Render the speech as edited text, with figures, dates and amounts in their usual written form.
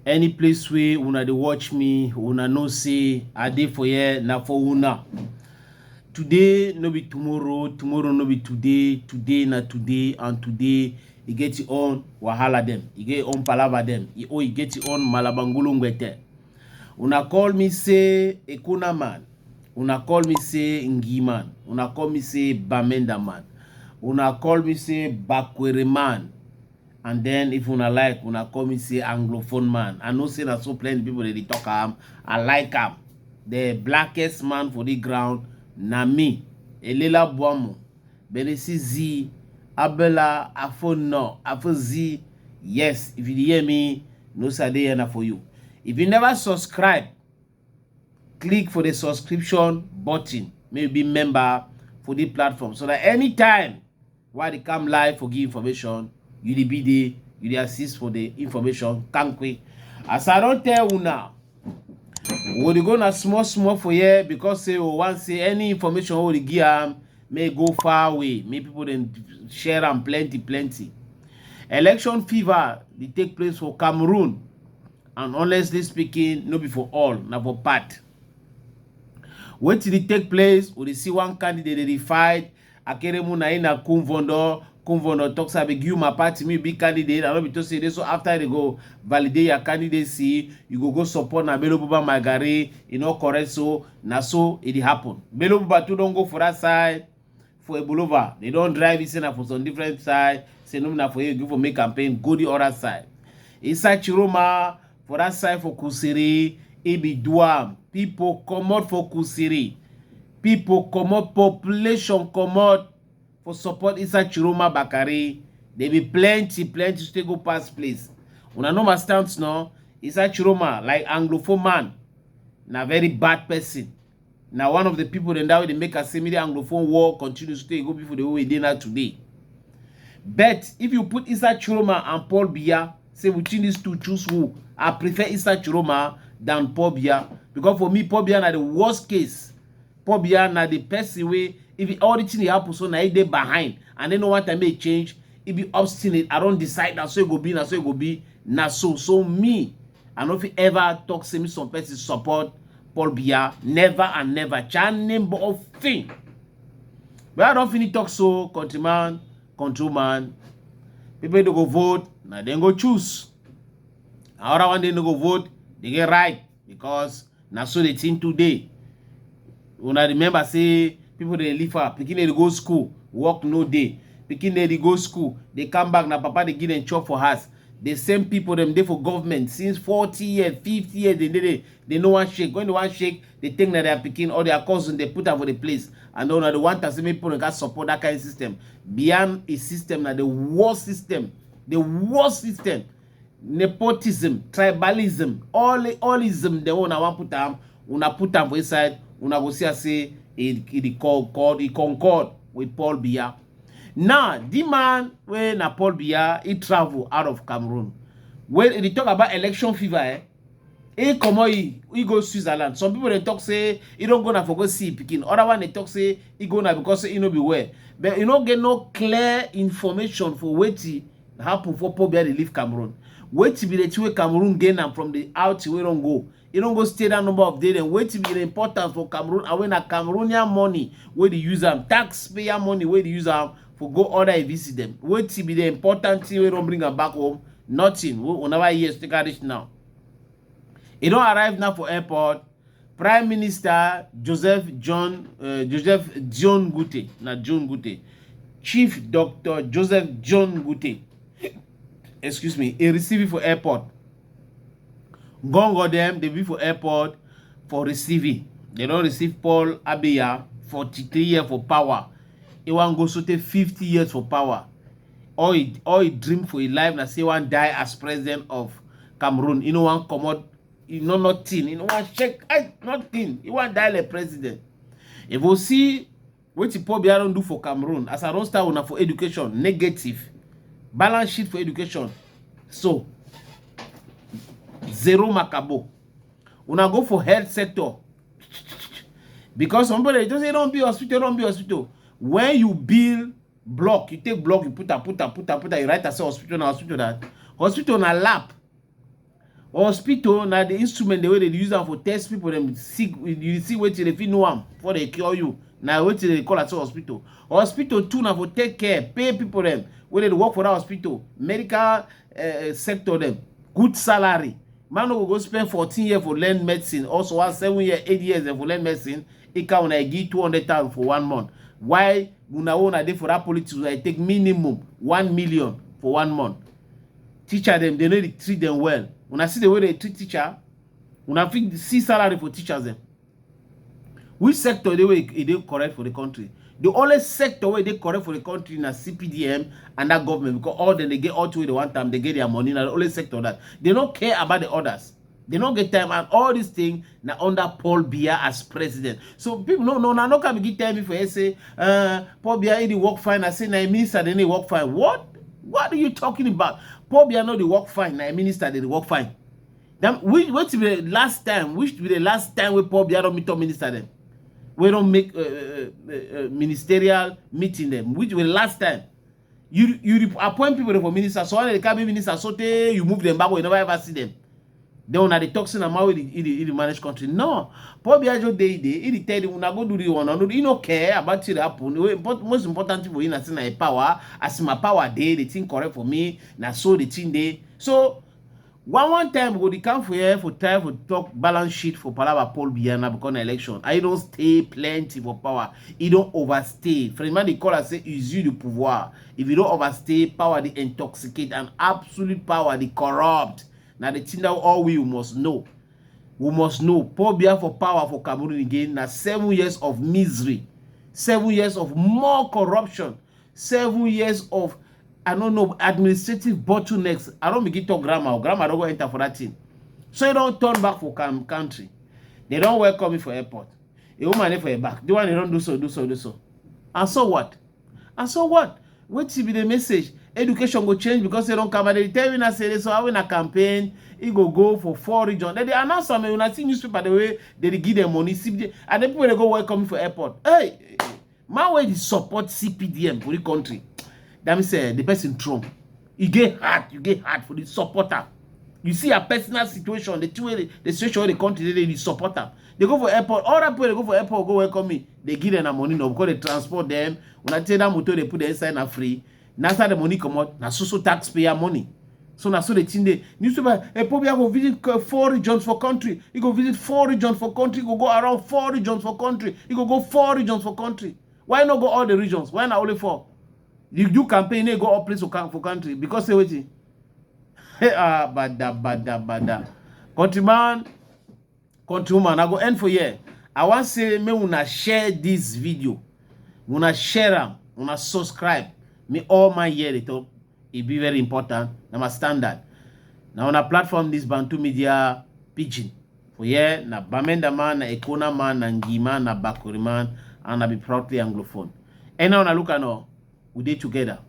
Any place where una dey watch me, una know say I dey for here na for una. Today no be tomorrow, tomorrow no be today, today na today, and today e get your own wahala dem, e get your own palava dem, e get your own malabangulu ngwete. Una call me say Ekuna man, una call me say Ngi man, una call me say Bamenda man, una call me say Bakwere man. And then if una like, una call me say Anglophone man. I know say that so plenty people they talk am. I like am. The blackest man for the ground, na me. Elela Boamo. Benesi Z. Abela Afo no. Afo Z. Yes, if you hear me, no Saturday enough for you. If you never subscribe, click for the subscription button. Maybe member for the platform. So that anytime while they come live for give information, you the BD, you the assist for the information, can't quick. As I don't tell you now, we go na small for here because say once say any information we give may go far away. May people then share them plenty. Election fever they take place for Cameroon, and honestly speaking, no be for all, not for part. When did it take place? We see one candidate they fight. Akeremu na ina Kumvondo talks about give my party me big candidate. I don't be to say this. So after they go validate your candidacy, you go support na Belobuba Magari. You know correct so na so it happen. Belobuba too don't go for that side for Ebulova. They don't drive it for some different side. Say no na for you go for make campaign. Go the other side. Inside Chiroma for that side for Kusiri. Ebi Duam. People come out for Kusiri. People come out. Population come out. For support inside Chiroma Bakari, there be plenty to go past place. Una know my stance now. Inside Chiroma, like Anglophone man, na very bad person. Now one of the people then that way they make a similar Anglophone war continues to go before the way they are today. But if you put inside Chiroma and Paul Biya, say between these two, choose who. I prefer inside Chiroma than Paul Biya. Because for me, Paul Biya na the worst case. Paul Biya na the person way. If all the thing happen, so now they behind, and they know what I may change. If be obstinate, I don't decide that so it go be, na so it go be, na so. So me, I don't know if ever talk say me some person support Paul Biya, never and never. Chan name of thing. But I don't finish talk so, countryman, controlman. People they go vote, now they go choose. Other one they no go vote, they get right because na so they think today. When I remember say. People they live up, pikin they go school, work no day. Pikin they go school, they come back, now papa they give them chop for us. The same people them there for government since 40 years, 50 years, they no one shake. When they want shake, they think that they are picking or their cousin, they put them for the place. And then the one that people can support that kind of system. Beyond a system, now the worst system. Nepotism, tribalism, allism, the one I want put them for inside, una go see say it concord with Paul Biya. Now, the man when Paul Biya he travel out of Cameroon. When they talk about election fever, he come out, he go Switzerland. Some people they talk say he don't go na for go see Pekin. Other one they talk say he go na because he no be where. But you don't get no clear information for what happen for Paul Biya they leave Cameroon. Wait to be the two Cameroon gain and from the out we don't go. You don't go stay that number of days and wait to be the importance for Cameroon. And when a Cameroonian money where they use them, taxpayer money where they use them for go order and visit them. Wait to be the important thing we don't bring them back home. Nothing. We never hear take this now. He don't arrive now for airport. Prime Minister Joseph John Gute, not John Gute. Chief Dr. Joseph John Gute. Excuse me, he received for airport. Gongo them, they be for airport for receiving. They don't receive Paul Biya 43 years for power. He want go so take 50 years for power. All he dream for his life na say one die as president of Cameroon. You know one come out, you know nothing. You know one check nothing. He want die like president. If we see what Paul Biya don't do for Cameroon, as I don't start una for education, negative. Balance sheet for education. So zero makabo. Una go for health sector. Because somebody just say don't be hospital. When you build block, you take block, you put, you write as a hospital na that. Hospital na lap. Hospital na the instrument the way they use am for test people them sick. You see wetin they fit know am before they cure you. Na wetin they call as hospital. Hospital too na for take care, pay people them wey dey work for that hospital, medical sector them, good salary. Man no go spend 14 years for learn medicine, also 7 years, 8 years for learn medicine. It can una give 200,000 for 1 month. Why una dey for that politics? I take minimum 1 million for 1 month. Teacher them, they know they treat them well. When I see the way they treat teacher, when I see salary for teachers them. Which sector they correct for the country? The only sector where they correct for the country na cpdm and that government, because all then they get all to the one time they get their money. Na the only sector that they don't care about the others. They don't get time, and all these things now under Paul Biya as president. So people no can be tell me for say Paul Biya he work fine. I say na minister then they work fine. What are you talking about? Paul Biya no they work fine. Na minister they work fine. Then which be the last time? Which be the last time we Paul Biya don't meet up minister them? We don't make ministerial meeting them. Which was the last time? You appoint people for minister, so when they can be minister, so you move them back, you never ever see them. They are the toxin and how he manage country. No, Paul Biya just he tell you una go do the one. He no care about it happen. But most important thing for him is na power. As my power dey, the thing correct for me. Na so the thing dey. So one time go the come for here for try for talk balance sheet for Palava Paul Biya na because election. I don't stay plenty for power. He don't overstay. Friend they call us say use the pouvoir. If you don't overstay, power they intoxicate, and absolute power they corrupt. Now the thing that all we must know. We must know Paul Biya for power for Cameroon again. Now 7 years of misery, 7 years of more corruption, 7 years of I don't know administrative bottlenecks. I don't begin talk grammar. Grammar don't go enter for that thing. So you don't turn back for country. They don't welcome me for airport. A woman for your back. The one they don't do so. And so what? What should be the message? Education go change because they don't come. They tell me that say so. I win a campaign. It go for 4 regions. Then they announce something. When I see newspaper the way they give them money, and then people they go welcome me for airport. Hey, my way is support CPDM for the country. That means the person Trump. You get hard for the supporter. You see a personal situation, the situation where the country they support them. They go for airport. All that people they go for airport go welcome me. They give them money now because they transport them. When I tell them motor, they put the inside na free. Now the money come out, na so taxpayer money. So na so the thing they newspaper. Probably go visit 4 regions for country. You go visit 4 regions for country. You go around 4 regions for country. You go 4 regions for country. Why not go all the regions? Why not only 4? You do campaign, they go all place for country because say waiting. Bada. Countrywoman, I go end for here. I want to say me una share this video. Una share them, una subscribe. Me all my year it up. It be very important. Na my standard. Now on a platform this Bantu Media Pidgin. For here, na Bamenda man, na Ekona man, na Ngima, na Bakuri man, and I be proudly Anglophone. And now na look at now. We did together.